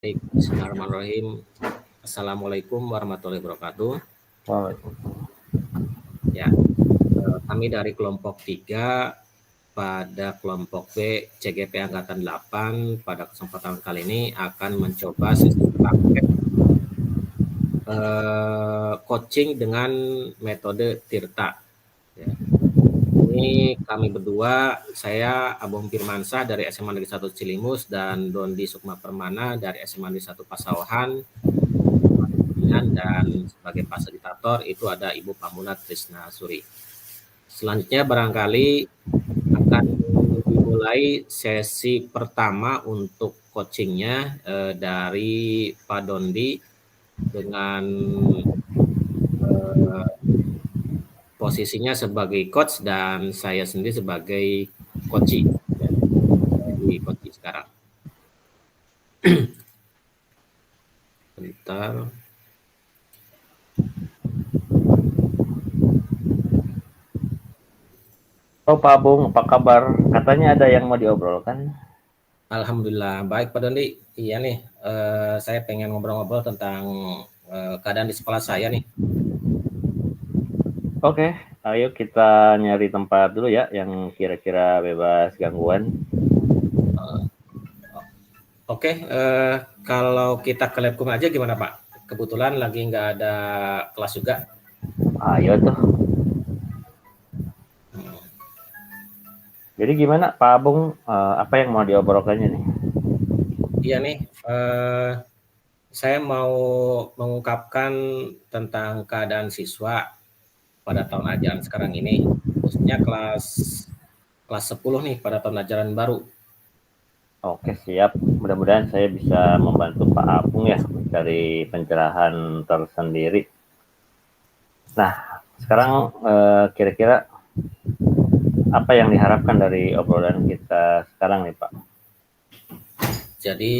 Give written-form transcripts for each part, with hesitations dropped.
Baik, bismillahirrahmanirrahim. Assalamualaikum warahmatullahi wabarakatuh. Ya, kami dari kelompok 3 pada kelompok B CGP Angkatan 8 pada kesempatan kali ini akan mencoba sesi praktek coaching dengan metode Tirta. Ya. Ini kami berdua, saya Abong Firmansyah dari SMA Negeri 1 Cilimus dan Dondi Sukma Permana dari SMA Negeri 1 Pasawahan. Dan sebagai fasilitator itu ada Ibu Pamunat Trisna Suri. Selanjutnya barangkali akan dimulai sesi pertama untuk coachingnya dari Pak Dondi dengan posisinya sebagai coach dan saya sendiri sebagai coachee di coachee sekarang. Bentar. Oh Pak Abung, apa kabar? Katanya ada yang mau diobrolkan. Alhamdulillah, baik Pak Dondi. Iya nih, saya pengen ngobrol-ngobrol tentang keadaan di sekolah saya nih. Oke, ayo kita nyari tempat dulu ya yang kira-kira bebas gangguan. Oke, kalau kita ke Labkum aja gimana Pak? Kebetulan lagi nggak ada kelas juga. Ayo tuh. Jadi gimana Pak Abung, apa yang mau diobrolkannya nih? Iya nih, saya mau mengungkapkan tentang keadaan siswa pada tahun ajaran sekarang ini, khususnya kelas 10 nih pada tahun ajaran baru. Oke, siap. Mudah-mudahan saya bisa membantu Pak Abung ya dari pencerahan tersendiri. Nah, sekarang kira-kira apa yang diharapkan dari obrolan kita sekarang nih Pak? Jadi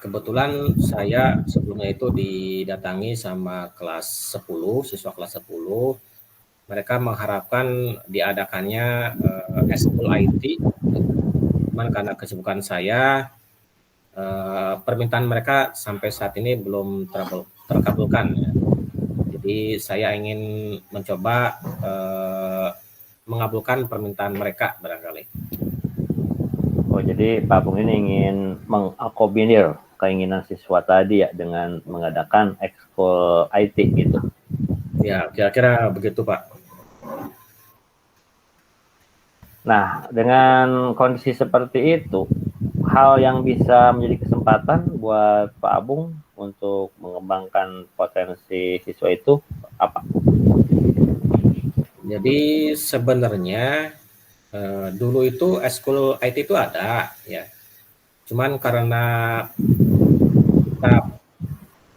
kebetulan saya sebelumnya itu didatangi sama kelas 10, siswa kelas 10. Mereka mengharapkan diadakannya eskul IT. Cuman karena kesibukan saya, permintaan mereka sampai saat ini belum terkabulkan. Ya. Jadi saya ingin mencoba mengabulkan permintaan mereka barangkali. Oh, jadi Pak Abung ini ingin mengakomodir keinginan siswa tadi ya dengan mengadakan ekskul IT gitu. Ya, kira-kira begitu Pak. Nah, dengan kondisi seperti itu, hal yang bisa menjadi kesempatan buat Pak Abung untuk mengembangkan potensi siswa itu apa? Jadi sebenarnya dulu itu eskul IT itu ada ya. Cuman karena kita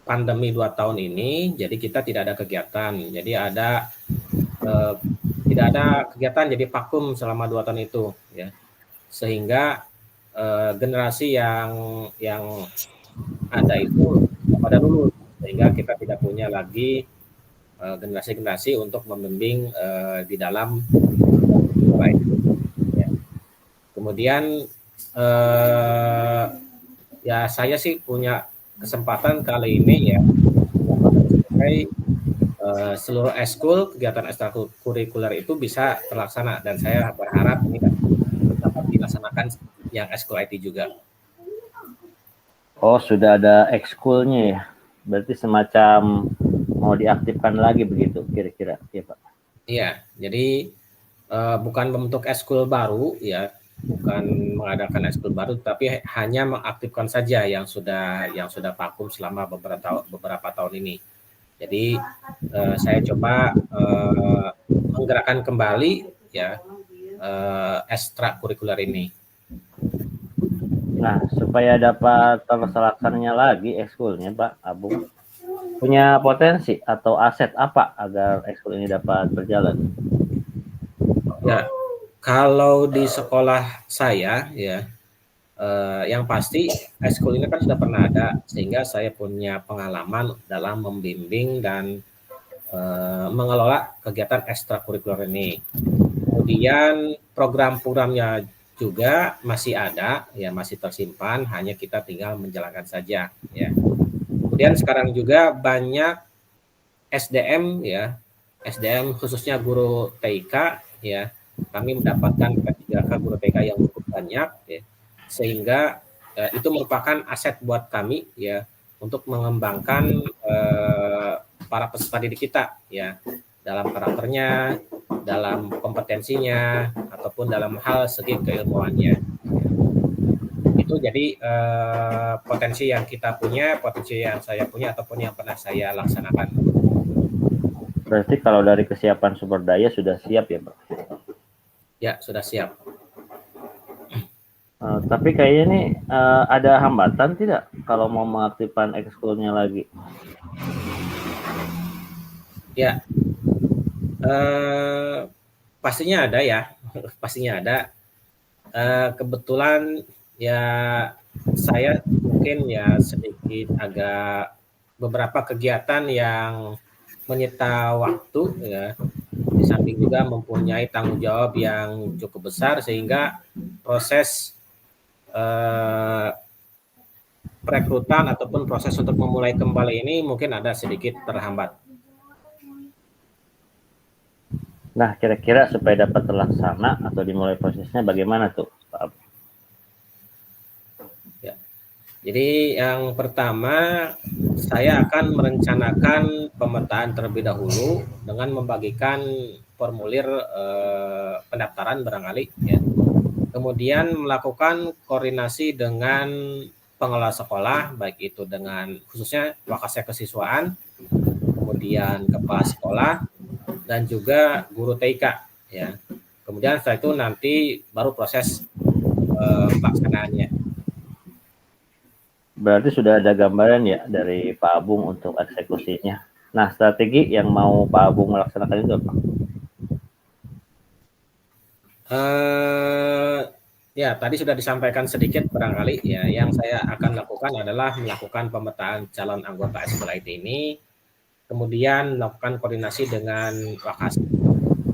pandemi 2 tahun ini, jadi kita tidak ada kegiatan. Jadi tidak ada kegiatan, jadi vakum selama 2 tahun itu ya. Sehingga generasi yang ada itu pada lulus, sehingga kita tidak punya lagi generasi-generasi untuk membimbing di dalam ya. Kemudian ya saya sih punya kesempatan kali ini ya sampai seluruh eskul kegiatan ekstrakurikuler itu bisa terlaksana dan saya berharap ini dapat dilaksanakan yang eskul IT juga. Oh, sudah ada ekskulnya ya. Berarti semacam mau diaktifkan lagi begitu kira-kira ya Pak? Iya, jadi bukan membentuk eskul baru ya, bukan mengadakan eskul baru, tapi hanya mengaktifkan saja yang sudah vakum selama beberapa tahun ini. Jadi saya coba menggerakkan kembali ya ekstrakurikuler ini. Nah, supaya dapat terlaksananya lagi ekskulnya Pak Abung, punya potensi atau aset apa agar ekskul ini dapat berjalan? Ya, kalau di sekolah saya ya, yang pasti ekskul ini kan sudah pernah ada, sehingga saya punya pengalaman dalam membimbing dan mengelola kegiatan ekstrakurikuler ini. Kemudian program-programnya juga masih ada, ya masih tersimpan, hanya kita tinggal menjalankan saja, ya. Kemudian sekarang juga banyak SDM, ya, SDM khususnya guru TIK, ya. Kami mendapatkan P3K guru TIK yang cukup banyak, ya, sehingga itu merupakan aset buat kami, ya, untuk mengembangkan para peserta didik kita, ya, dalam karakternya, dalam kompetensinya, ataupun dalam hal segi keilmuannya. Itu jadi potensi yang kita punya, potensi yang saya punya, ataupun yang pernah saya laksanakan. Berarti kalau dari kesiapan sumber daya sudah siap ya, Pak? Ya, sudah siap. Tapi kayaknya nih ada hambatan tidak kalau mau mengaktifkan ekskulnya lagi? Ya, pastinya ada ya, pastinya ada. Kebetulan ya saya mungkin ya sedikit agak beberapa kegiatan yang menyita waktu, ya, di samping juga mempunyai tanggung jawab yang cukup besar, sehingga proses perekrutan ataupun proses untuk memulai kembali ini mungkin ada sedikit terhambat. Nah, kira-kira supaya dapat terlaksana atau dimulai prosesnya bagaimana tuh, Pak Abu? Ya. Jadi yang pertama, saya akan merencanakan pemetaan terlebih dahulu dengan membagikan formulir pendaftaran barangkali, ya. Kemudian melakukan koordinasi dengan pengelola sekolah, baik itu dengan khususnya Wakasek Kesiswaan, kemudian kepala sekolah, dan juga guru TIK, ya. Kemudian setelah itu nanti baru proses pelaksanaannya. Berarti sudah ada gambaran ya dari Pak Abung untuk eksekusinya. Nah, strategi yang mau Pak Abung melaksanakan itu apa? Ya, tadi sudah disampaikan sedikit barangkali, ya. Yang saya akan lakukan adalah melakukan pemetaan calon anggota Eskul IT ini, kemudian melakukan koordinasi dengan Wakasek,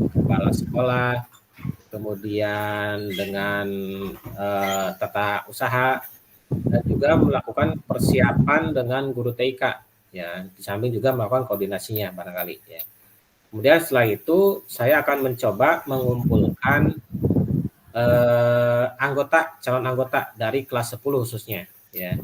kepala sekolah, kemudian dengan tata usaha, dan juga melakukan persiapan dengan guru TIK, ya, di samping juga melakukan koordinasinya barangkali, ya. Kemudian setelah itu saya akan mencoba mengumpulkan calon anggota dari kelas 10 khususnya, ya,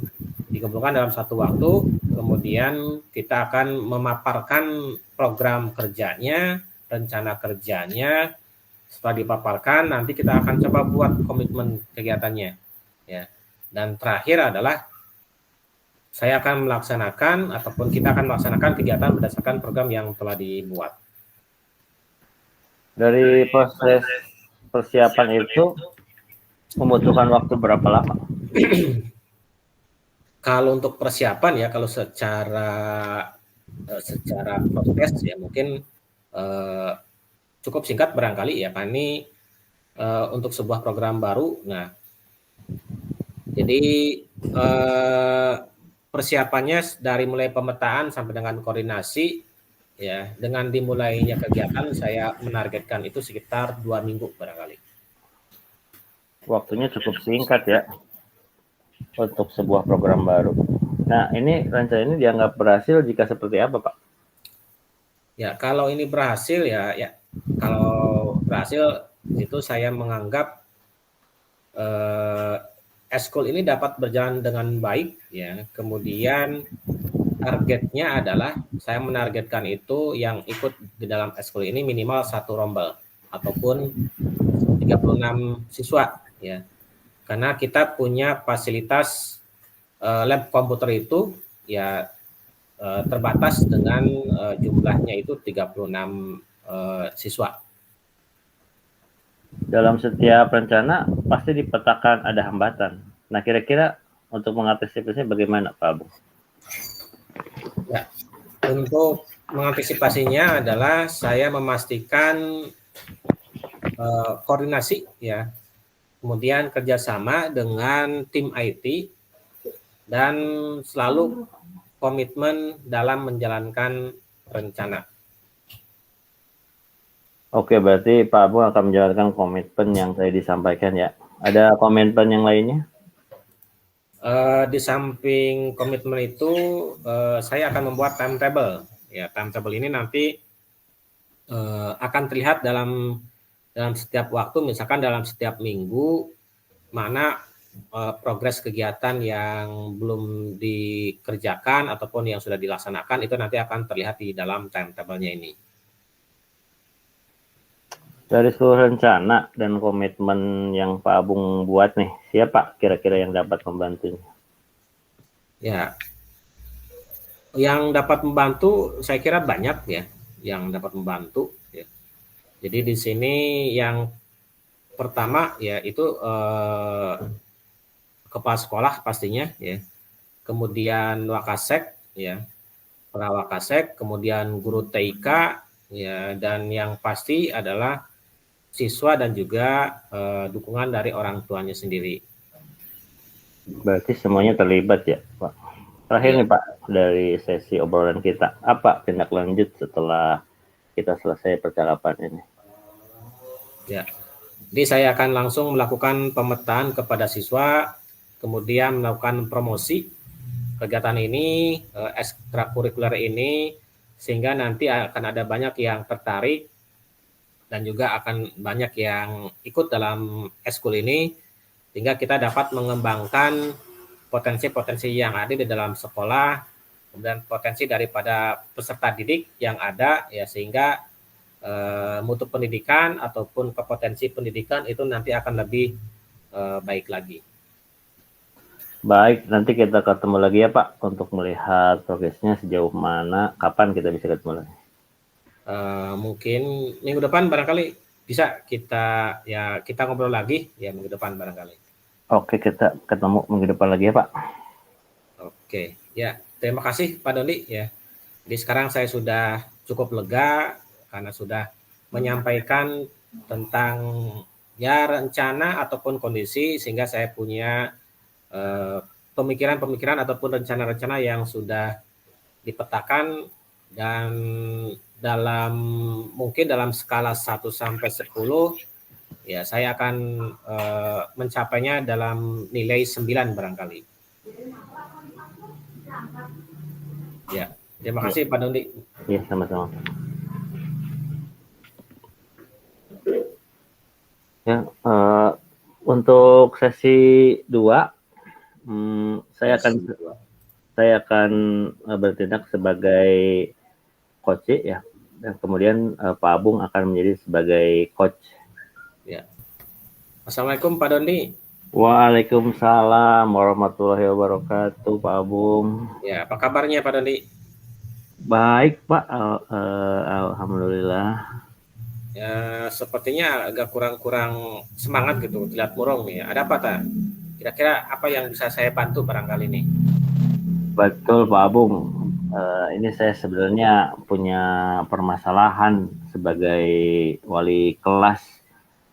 dikumpulkan dalam satu waktu, kemudian kita akan memaparkan program kerjanya, rencana kerjanya. Setelah dipaparkan, nanti kita akan coba buat komitmen kegiatannya, ya. Dan terakhir adalah saya akan melaksanakan ataupun kita akan melaksanakan kegiatan berdasarkan program yang telah dibuat. Dari proses persiapan itu membutuhkan waktu berapa lama? Kalau untuk persiapan, ya, kalau secara proses ya mungkin cukup singkat barangkali, ya, Pak. Ini untuk sebuah program baru. Nah, jadi persiapannya dari mulai pemetaan sampai dengan koordinasi, ya, dengan dimulainya kegiatan saya menargetkan itu sekitar 2 minggu barangkali. Waktunya cukup singkat ya untuk sebuah program baru. Nah, ini rencana ini dianggap berhasil jika seperti apa, Pak? Ya, kalau ini berhasil, ya kalau berhasil itu saya menganggap eskul ini dapat berjalan dengan baik, ya. Kemudian targetnya adalah saya menargetkan itu yang ikut di dalam eskul ini minimal 1 rombel ataupun 36 siswa, ya. Karena kita punya fasilitas lab komputer itu, ya, terbatas dengan jumlahnya itu 36 siswa. Dalam setiap rencana pasti dipetakan ada hambatan. Nah, kira-kira untuk mengantisipasinya bagaimana, Pak Abu? Ya, untuk mengantisipasinya adalah saya memastikan koordinasi, ya, kemudian kerjasama dengan tim IT, dan selalu komitmen dalam menjalankan rencana. Oke, berarti Pak Abu akan menjalankan komitmen yang tadi disampaikan ya. Ada komitmen yang lainnya? Di samping komitmen itu, saya akan membuat timetable. Ya, timetable ini nanti akan terlihat dalam setiap waktu, misalkan dalam setiap minggu, mana progres kegiatan yang belum dikerjakan ataupun yang sudah dilaksanakan itu nanti akan terlihat di dalam timetable-nya ini. Dari seluruh rencana dan komitmen yang Pak Abung buat nih, siapa kira-kira yang dapat membantunya? Ya, yang dapat membantu saya kira banyak ya, yang dapat membantu ya. Jadi di sini yang pertama ya itu kepala sekolah pastinya ya. Kemudian Wakasek ya, Wakasek, kemudian guru TIK ya, dan yang pasti adalah siswa dan juga dukungan dari orang tuanya sendiri. Berarti semuanya terlibat ya, Pak. Terakhir Ya. nih Pak, dari sesi obrolan kita, apa tindak lanjut setelah kita selesai percakapan ini? Ya. Jadi saya akan langsung melakukan pemetaan kepada siswa, kemudian melakukan promosi kegiatan ini, ekstrakurikuler ini, sehingga nanti akan ada banyak yang tertarik dan juga akan banyak yang ikut dalam eskul ini, sehingga kita dapat mengembangkan potensi-potensi yang ada di dalam sekolah, kemudian potensi daripada peserta didik yang ada, ya sehingga mutu pendidikan ataupun kompetensi pendidikan itu nanti akan lebih baik lagi. Baik, nanti kita ketemu lagi ya Pak untuk melihat progresnya sejauh mana, kapan kita bisa ketemu lagi. Mungkin minggu depan barangkali bisa kita ngobrol lagi ya minggu depan barangkali. Oke, kita ketemu minggu depan lagi ya Pak. Oke, ya terima kasih Pak Doni ya. Jadi sekarang saya sudah cukup lega karena sudah menyampaikan tentang ya rencana ataupun kondisi sehingga saya punya pemikiran-pemikiran ataupun rencana-rencana yang sudah dipetakan dan mungkin dalam skala 1 sampai 10 ya saya akan mencapainya dalam nilai 9 barangkali. Ya, terima kasih Pak Dondi. Iya, sama-sama. Ya, untuk sesi 2 saya akan bertindak sebagai coach ya, dan kemudian Pak Abung akan menjadi sebagai coach. Ya. Assalamualaikum Pak Dondi. Waalaikumsalam warahmatullahi wabarakatuh Pak Abung. Ya, apa kabarnya Pak Dondi? Baik Pak, alhamdulillah. Ya, sepertinya agak kurang semangat gitu, lihat murung nih. Ada apa tak? Kira-kira apa yang bisa saya bantu barangkali ini? Betul Pak Abung. Ini saya sebenarnya punya permasalahan sebagai wali kelas.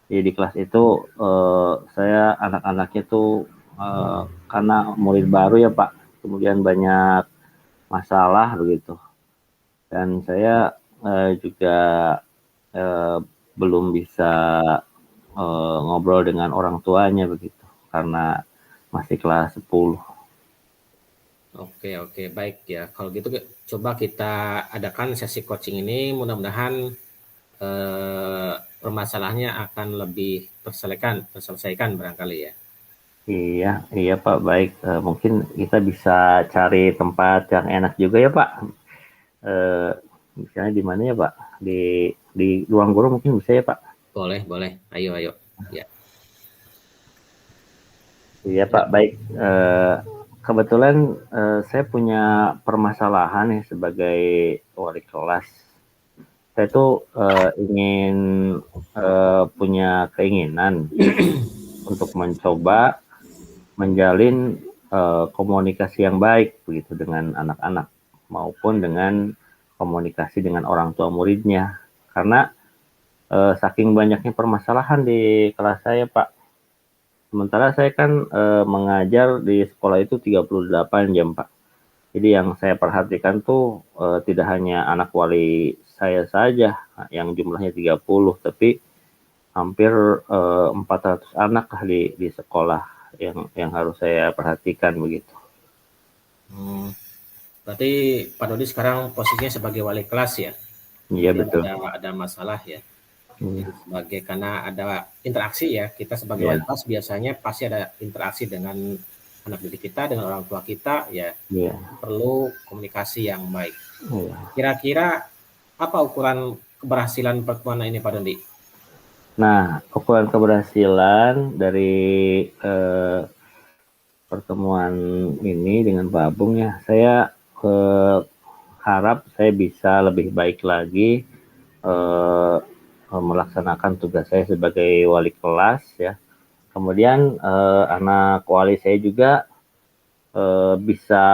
Jadi di kelas itu saya anak-anaknya tuh karena murid baru ya Pak, kemudian banyak masalah begitu. Dan saya juga belum bisa ngobrol dengan orang tuanya begitu karena masih kelas 10. Oke, baik ya. Kalau gitu coba kita adakan sesi coaching ini, mudah-mudahan permasalahannya akan lebih terselesaikan barangkali ya. Iya Pak, baik. Mungkin kita bisa cari tempat yang enak juga ya Pak. Misalnya di mana ya Pak? Di ruang guru mungkin bisa ya Pak? Boleh. Ayo. Ya. Iya Pak, baik. Kebetulan saya punya permasalahan nih sebagai wali kelas. Saya tuh ingin punya keinginan untuk mencoba menjalin komunikasi yang baik begitu dengan anak-anak maupun dengan komunikasi dengan orang tua muridnya. Karena saking banyaknya permasalahan di kelas saya Pak. Sementara saya kan mengajar di sekolah itu 38 jam Pak. Jadi yang saya perhatikan tuh tidak hanya anak wali saya saja yang jumlahnya 30, tapi hampir 400 anak lah di sekolah yang harus saya perhatikan begitu. Berarti Pak Dodi sekarang posisinya sebagai wali kelas ya? Iya Jadi betul. ada masalah ya. Iya. Jadi sebagai karena ada interaksi ya, kita sebagai Iya. wali kelas biasanya pasti ada interaksi dengan anak didik kita, dengan orang tua kita ya. Iya. Perlu komunikasi yang baik. Iya. Kira-kira apa ukuran keberhasilan pertemuan ini Pak Dodi? Nah, ukuran keberhasilan dari pertemuan ini dengan Pak Abung ya, saya harap saya bisa lebih baik lagi melaksanakan tugas saya sebagai wali kelas ya. Kemudian anak wali saya juga bisa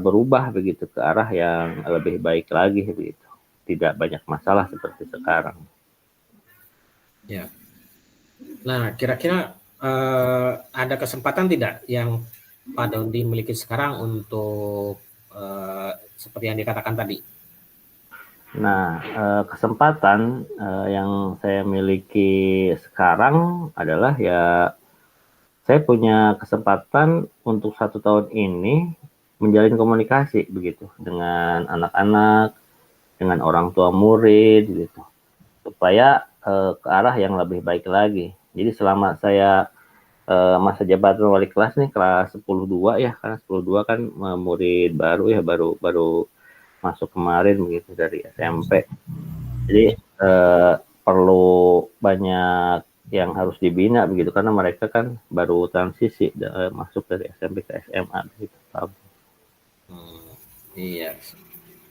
berubah begitu ke arah yang lebih baik lagi begitu. Tidak banyak masalah seperti sekarang. Ya. Nah, kira-kira ada kesempatan tidak yang Pak Dodi miliki sekarang untuk seperti yang dikatakan tadi? Nah, kesempatan yang saya miliki sekarang adalah ya saya punya kesempatan untuk 1 tahun ini menjalin komunikasi begitu dengan anak-anak, dengan orang tua murid gitu, supaya ke arah yang lebih baik lagi. Jadi selama saya masa jabatan wali kelas nih kelas 10-2 ya, karena 10-2 kan murid baru ya, baru masuk kemarin begitu dari SMP. Jadi perlu banyak yang harus dibina begitu karena mereka kan baru transisi masuk dari SMP ke SMA begitu. Iya.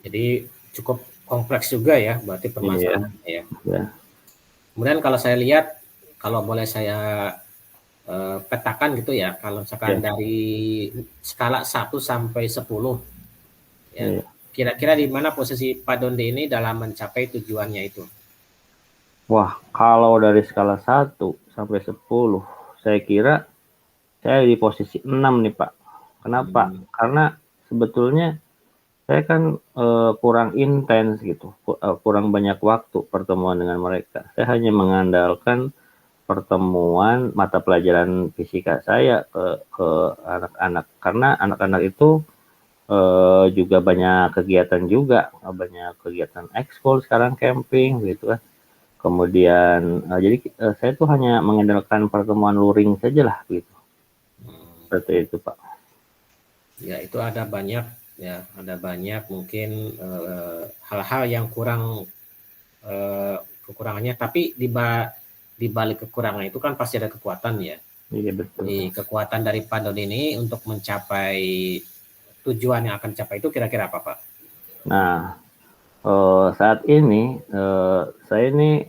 Jadi cukup kompleks juga ya, berarti permasalahannya ya. Ya. Kemudian kalau saya lihat, kalau boleh saya petakan gitu ya, kalau misalkan dari skala 1 sampai 10 ya. Kira-kira di mana posisi Pak Dondi ini dalam mencapai tujuannya itu? Wah, kalau dari skala 1 sampai 10, saya kira saya di posisi 6 nih Pak. Kenapa? Karena sebetulnya saya kan kurang intens gitu, kurang banyak waktu pertemuan dengan mereka. Saya hanya mengandalkan pertemuan mata pelajaran fisika saya ke anak-anak, karena anak-anak itu juga banyak kegiatan juga, banyak kegiatan ekskul sekarang, camping gitu kan. Kemudian jadi saya tuh hanya mengandalkan pertemuan luring saja lah gitu. Seperti itu Pak. Ya itu ada banyak ya, ada banyak mungkin hal-hal yang kurang kekurangannya, tapi di balik kekurangan itu kan pasti ada kekuatan ya. Iya betul. Jadi kekuatan dari Pak Dodi ini untuk mencapai tujuan yang akan dicapai itu kira-kira apa Pak? Nah, saat ini saya ini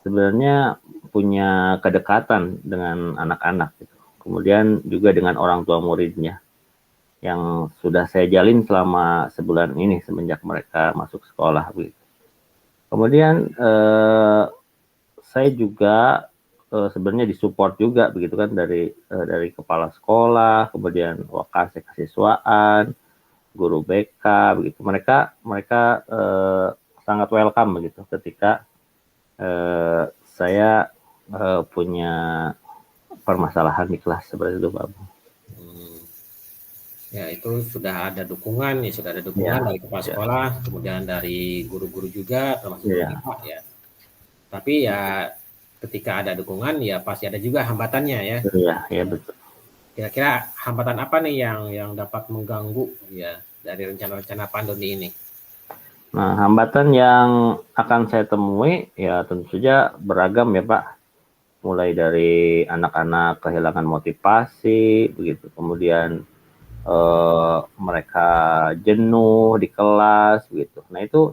sebenarnya punya kedekatan dengan anak-anak gitu. Kemudian juga dengan orang tua muridnya yang sudah saya jalin selama sebulan ini semenjak mereka masuk sekolah gitu. Kemudian saya juga sebenarnya disupport juga begitu kan dari kepala sekolah, kemudian wakasek kesiswaan, guru BK begitu. Mereka sangat welcome begitu ketika saya punya permasalahan di kelas seperti itu Pak. Ya itu sudah ada dukungan ya, sudah ada dukungan dari kepala sekolah, kemudian dari guru-guru juga termasuk Pak ya. Tapi ya ketika ada dukungan ya pasti ada juga hambatannya ya. Iya betul. Kira-kira hambatan apa nih yang dapat mengganggu ya dari rencana-rencana pandemi ini? Nah, hambatan yang akan saya temui ya tentu saja beragam ya Pak. Mulai dari anak-anak kehilangan motivasi begitu, kemudian mereka jenuh di kelas gitu. Nah itu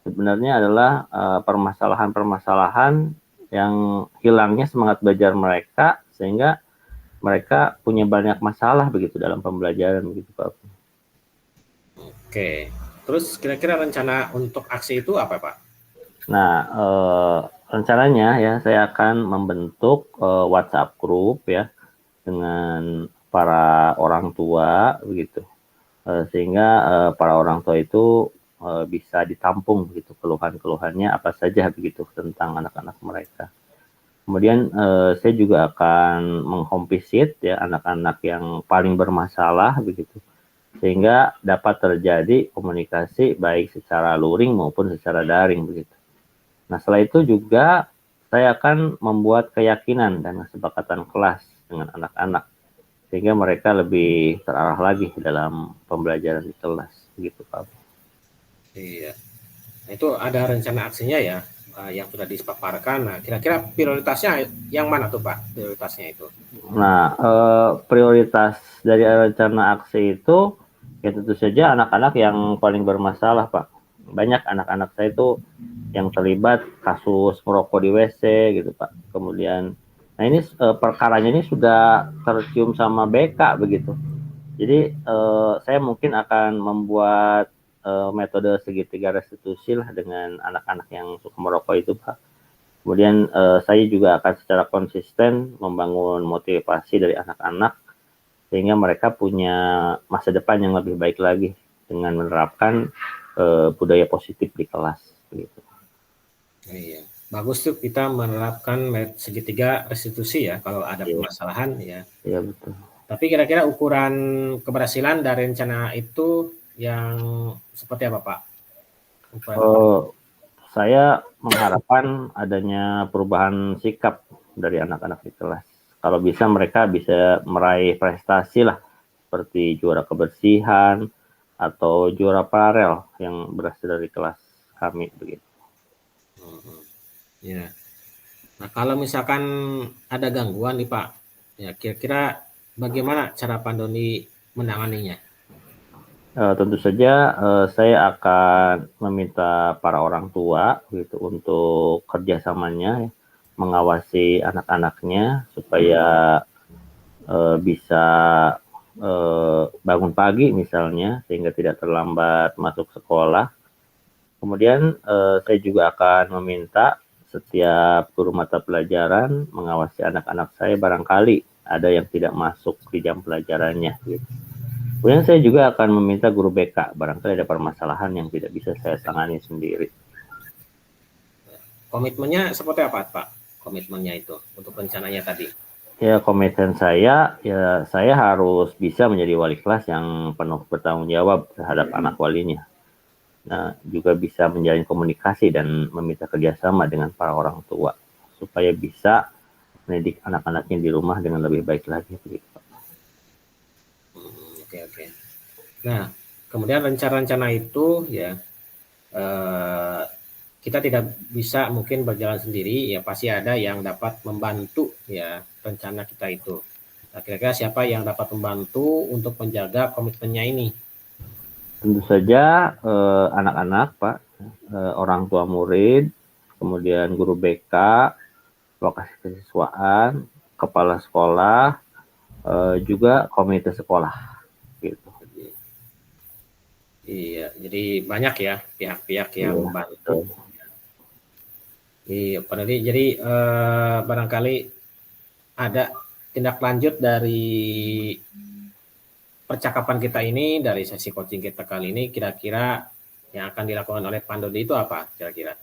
sebenarnya adalah permasalahan-permasalahan yang hilangnya semangat belajar mereka sehingga mereka punya banyak masalah begitu dalam pembelajaran begitu Pak. Oke, terus kira-kira rencana untuk aksi itu apa Pak? Nah rencananya ya saya akan membentuk WhatsApp group ya dengan para orang tua begitu, sehingga para orang tua itu bisa ditampung begitu keluhan-keluhannya apa saja begitu tentang anak-anak mereka. Kemudian saya juga akan menghome visit ya anak-anak yang paling bermasalah begitu, sehingga dapat terjadi komunikasi baik secara luring maupun secara daring begitu. Nah setelah itu juga saya akan membuat keyakinan dan kesepakatan kelas dengan anak-anak sehingga mereka lebih terarah lagi dalam pembelajaran di kelas begitu Pak. Iya. Nah, itu ada rencana aksinya ya, yang sudah dipaparkan. Nah, kira-kira prioritasnya yang mana tuh Pak? Prioritasnya itu? Nah, prioritas dari rencana aksi itu ya tentu saja anak-anak yang paling bermasalah, Pak. Banyak anak-anak saya itu yang terlibat kasus merokok di WC gitu, Pak. Kemudian, nah ini perkaranya ini sudah tercium sama BK begitu. Jadi saya mungkin akan membuat metode segitiga restitusi lah dengan anak-anak yang suka merokok itu, Pak. Kemudian saya juga akan secara konsisten membangun motivasi dari anak-anak sehingga mereka punya masa depan yang lebih baik lagi dengan menerapkan budaya positif di kelas. Gitu. Iya, bagus tuh kita menerapkan segitiga restitusi ya kalau ada permasalahan ya. Iya betul. Tapi kira-kira ukuran keberhasilan dari rencana itu yang seperti apa Pak? Saya mengharapkan adanya perubahan sikap dari anak-anak di kelas. Kalau bisa mereka bisa meraih prestasi lah seperti juara kebersihan atau juara paralel yang berasal dari kelas kami begitu. Ya. Nah kalau misalkan ada gangguan nih Pak, ya kira-kira bagaimana cara Pak Doni menanganinya? Tentu saja saya akan meminta para orang tua gitu untuk kerjasamanya mengawasi anak-anaknya supaya bisa bangun pagi misalnya sehingga tidak terlambat masuk sekolah. Kemudian saya juga akan meminta setiap guru mata pelajaran mengawasi anak-anak saya barangkali ada yang tidak masuk di jam pelajarannya gitu. Kemudian saya juga akan meminta guru BK barangkali ada permasalahan yang tidak bisa saya tangani sendiri. Komitmennya seperti apa Pak? Komitmennya itu untuk rencananya tadi? Ya komitmen saya, ya saya harus bisa menjadi wali kelas yang penuh bertanggung jawab terhadap anak walinya. Nah, juga bisa menjalin komunikasi dan meminta kerjasama dengan para orang tua supaya bisa mendidik anak-anaknya di rumah dengan lebih baik lagi. Oke. Nah, kemudian rencana-rencana itu ya kita tidak bisa mungkin berjalan sendiri, ya pasti ada yang dapat membantu ya rencana kita itu. Nah, kira-kira siapa yang dapat membantu untuk menjaga komitmennya ini? Tentu saja anak-anak, Pak, orang tua murid, kemudian guru BK, lokasi kesiswaan, kepala sekolah, juga komite sekolah. Gitu. Iya, jadi banyak ya pihak-pihak yang membantu. Iya, Pak Dodi. Jadi barangkali ada tindak lanjut dari percakapan kita ini, dari sesi coaching kita kali ini, kira-kira yang akan dilakukan oleh Pak Dodi itu apa kira-kira?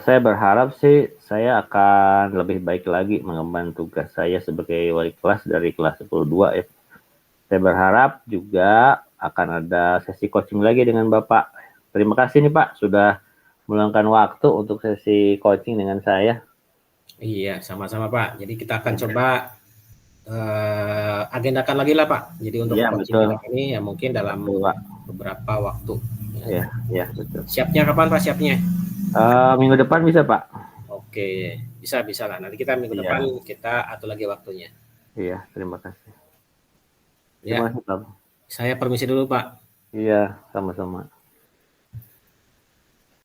Saya berharap sih saya akan lebih baik lagi mengemban tugas saya sebagai wali kelas dari kelas 10-2 ya. Saya berharap juga akan ada sesi coaching lagi dengan Bapak. Terima kasih nih Pak sudah meluangkan waktu untuk sesi coaching dengan saya. Iya, sama-sama Pak. Jadi kita akan coba agendakan lagi lah Pak. Jadi untuk coaching kita ini ya mungkin dalam beberapa waktu. Ya, betul. Siapnya kapan Pak siapnya? Minggu depan bisa Pak. Oke, bisa lah. Nanti kita minggu depan kita atur lagi waktunya. Iya, terima kasih. Ya, terima kasih Pak. Saya permisi dulu Pak. Iya, sama-sama.